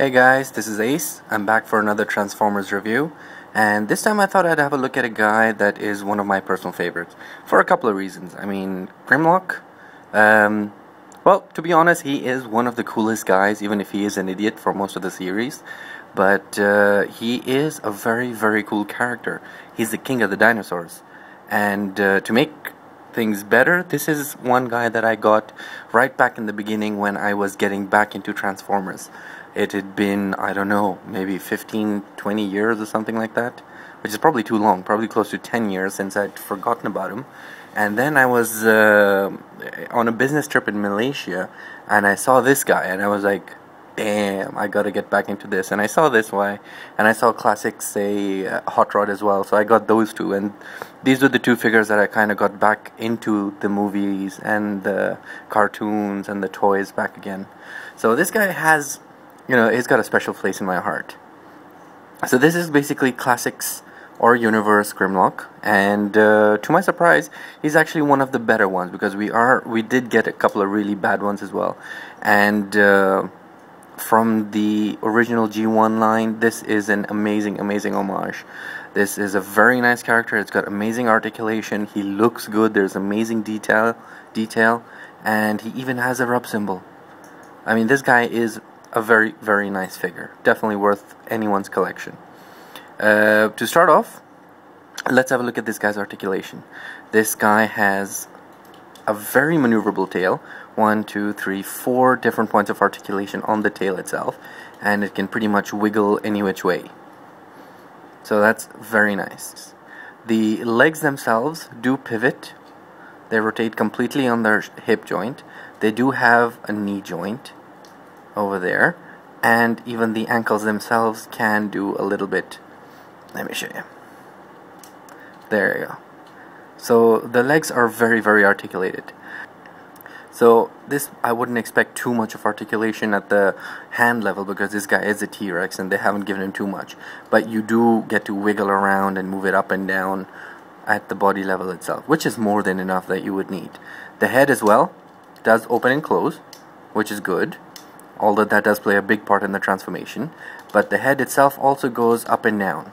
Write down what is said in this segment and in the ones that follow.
Hey guys, this is Ace. I'm back for another Transformers review, and this time I thought I'd have a look at a guy that is one of my personal favorites for a couple of reasons. I mean, Grimlock, well, to be honest, he is one of the coolest guys, even if he is an idiot for most of the series, but he is a very, very cool character. He's the king of the dinosaurs, and to make things better, this is one guy that I got right back in the beginning when I was getting back into Transformers. It had been, I don't know, maybe 15, 20 years or something like that, which is probably too long, probably close to 10 years since I'd forgotten about him. And then I was on a business trip in Malaysia, and I saw this guy, and I was like, damn, I gotta get back into this. And I saw this guy, and I saw classics, say, Hot Rod as well, so I got those two, and these were the two figures that I kind of got back into the movies and the cartoons and the toys back again. So this guy has, he's got a special place in my heart. So this is basically classics or universe Grimlock, and to my surprise, he's actually one of the better ones, because we did get a couple of really bad ones as well. And from the original G1 line, this is an amazing homage. This is a very nice character. It's got amazing articulation. He looks good. There's amazing detail, and he even has a rub symbol. I mean, this guy is a very, very nice figure. Definitely worth anyone's collection. To start off, let's have a look at this guy's articulation. This guy has a very maneuverable tail. 1, 2, 3, 4 different points of articulation on the tail itself, and it can pretty much wiggle any which way. So that's very nice. The legs themselves do pivot. They rotate completely on their hip joint. They do have a knee joint over there, and even the ankles themselves can do a little bit. Let me show you. There you go. So the legs are very, very articulated. So this, I wouldn't expect too much of articulation at the hand level, because this guy is a T-Rex and they haven't given him too much. But you do get to wiggle around and move it up and down at the body level itself, which is more than enough that you would need. The head as well does open and close, which is good, although that does play a big part in the transformation. But the head itself also goes up and down.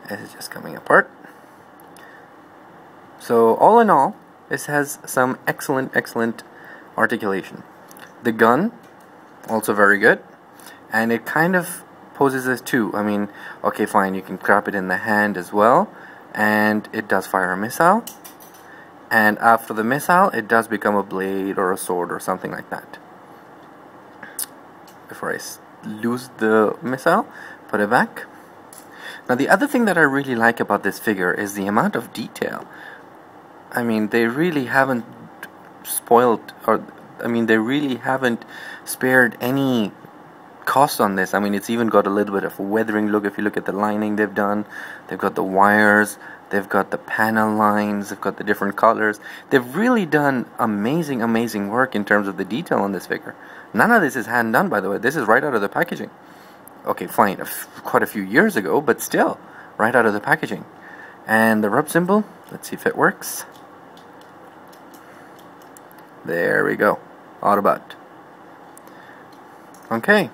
It's just coming apart. So all in all, this has some excellent articulation. The gun, also very good, and it kind of poses as two. I mean, okay, fine, you can grab it in the hand as well, and it does fire a missile, and after the missile it does become a blade or a sword or something like that. Before I lose the missile, put it back. Now the other thing that I really like about this figure is the amount of detail. I mean, they really haven't they really haven't spared any cost on this. I mean, it's even got a little bit of a weathering look. If you look at the lining they've done, they've got the wires, they've got the panel lines, they've got the different colors. They've really done amazing work in terms of the detail on this figure. None of this is hand done, by the way. This is right out of the packaging. Okay, fine, quite a few years ago, but still, right out of the packaging. And the rub symbol, let's see if it works. There we go, Autobot. Okay,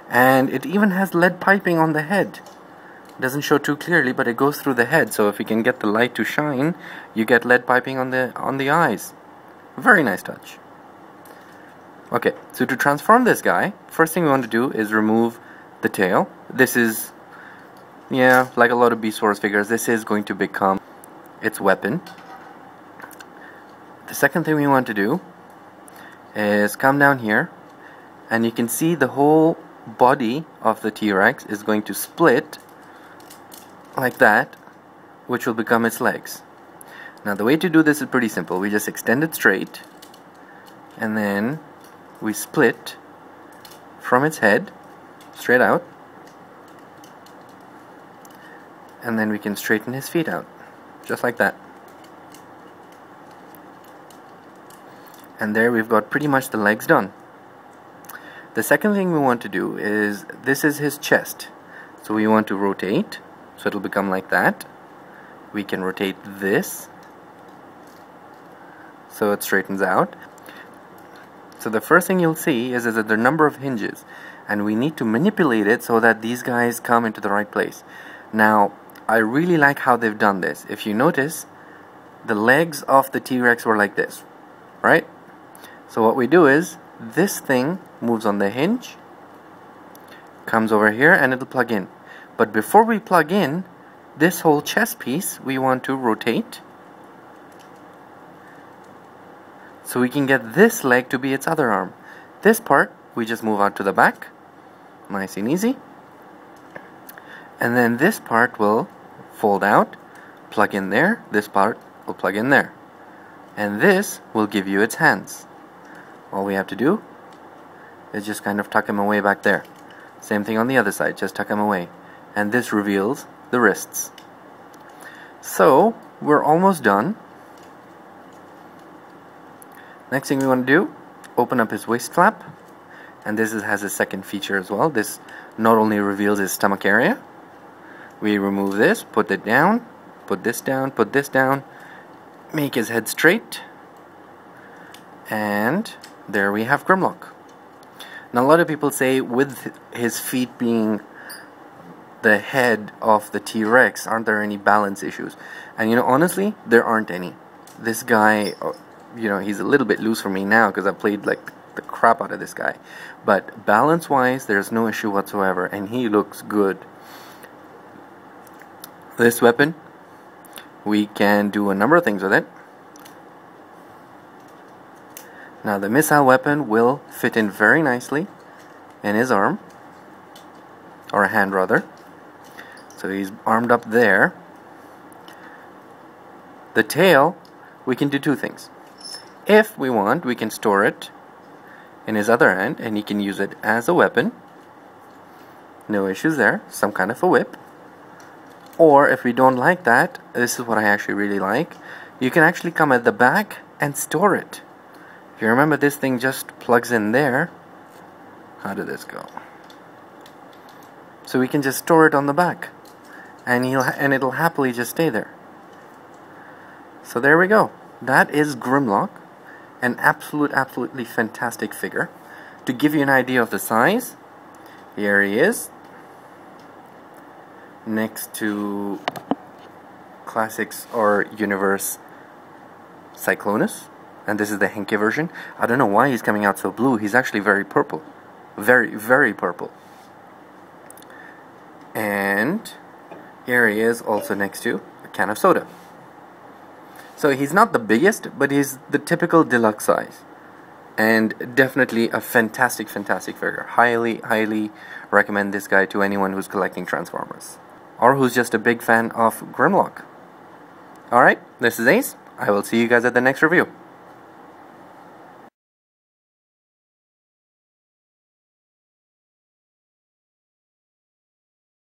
and it even has lead piping on the head. It doesn't show too clearly, but it goes through the head, so if you can get the light to shine, you get lead piping on the eyes. Very nice touch. Okay, so to transform this guy, first thing we want to do is remove the tail. This is, yeah, like a lot of Beast Wars figures, this is going to become its weapon. The second thing we want to do is come down here, and you can see the whole body of the T-Rex is going to split like that, which will become its legs. Now the way to do this is pretty simple. We just extend it straight, and then we split from its head straight out, and then we can straighten his feet out just like that. And there we've got pretty much the legs done. The second thing we want to do is, this is his chest, so we want to rotate so it'll become like that. We can rotate this so it straightens out. So the first thing you'll see is that there are a number of hinges, and we need to manipulate it so that these guys come into the right place. Now, I really like how they've done this. If you notice, the legs of the T-Rex were like this, right? So what we do is, this thing moves on the hinge, comes over here, and it'll plug in. But before we plug in, this whole chest piece we want to rotate so we can get this leg to be its other arm. This part we just move out to the back, nice and easy, and then this part will fold out, plug in there, this part will plug in there, and this will give you its hands. All we have to do is just kind of tuck them away back there. Same thing on the other side, just tuck them away, and this reveals the wrists. So we're almost done. Next thing we want to do, open up his waist flap, and this has a second feature as well. This not only reveals his stomach area, we remove this, put it down, put this down, put this down, make his head straight, and there we have Grimlock. Now a lot of people say with his feet being the head of the T-Rex, aren't there any balance issues? And you know, honestly, there aren't any. This guy, you know, he's a little bit loose for me now because I played like the crap out of this guy. But balance-wise, there's no issue whatsoever, and he looks good. This weapon, we can do a number of things with it. Now the missile weapon will fit in very nicely in his arm, or a hand rather. So he's armed up there. The tail, we can do two things. If we want, we can store it in his other hand, and he can use it as a weapon. No issues there, some kind of a whip. Or if we don't like that, this is what I actually really like, you can actually come at the back and store it. If you remember, this thing just plugs in there. How did this go? So we can just store it on the back, and it'll happily just stay there. So there we go. That is Grimlock, an absolutely fantastic figure. To give you an idea of the size, here he is, next to Classics or Universe Cyclonus, and this is the Henke version. I don't know why he's coming out so blue. He's actually very purple, very purple. And here he is also next to a can of soda. So he's not the biggest, but he's the typical deluxe size, and definitely a fantastic figure. Highly recommend this guy to anyone who's collecting Transformers, or who's just a big fan of Grimlock. Alright, this is Ace. I will see you guys at the next review.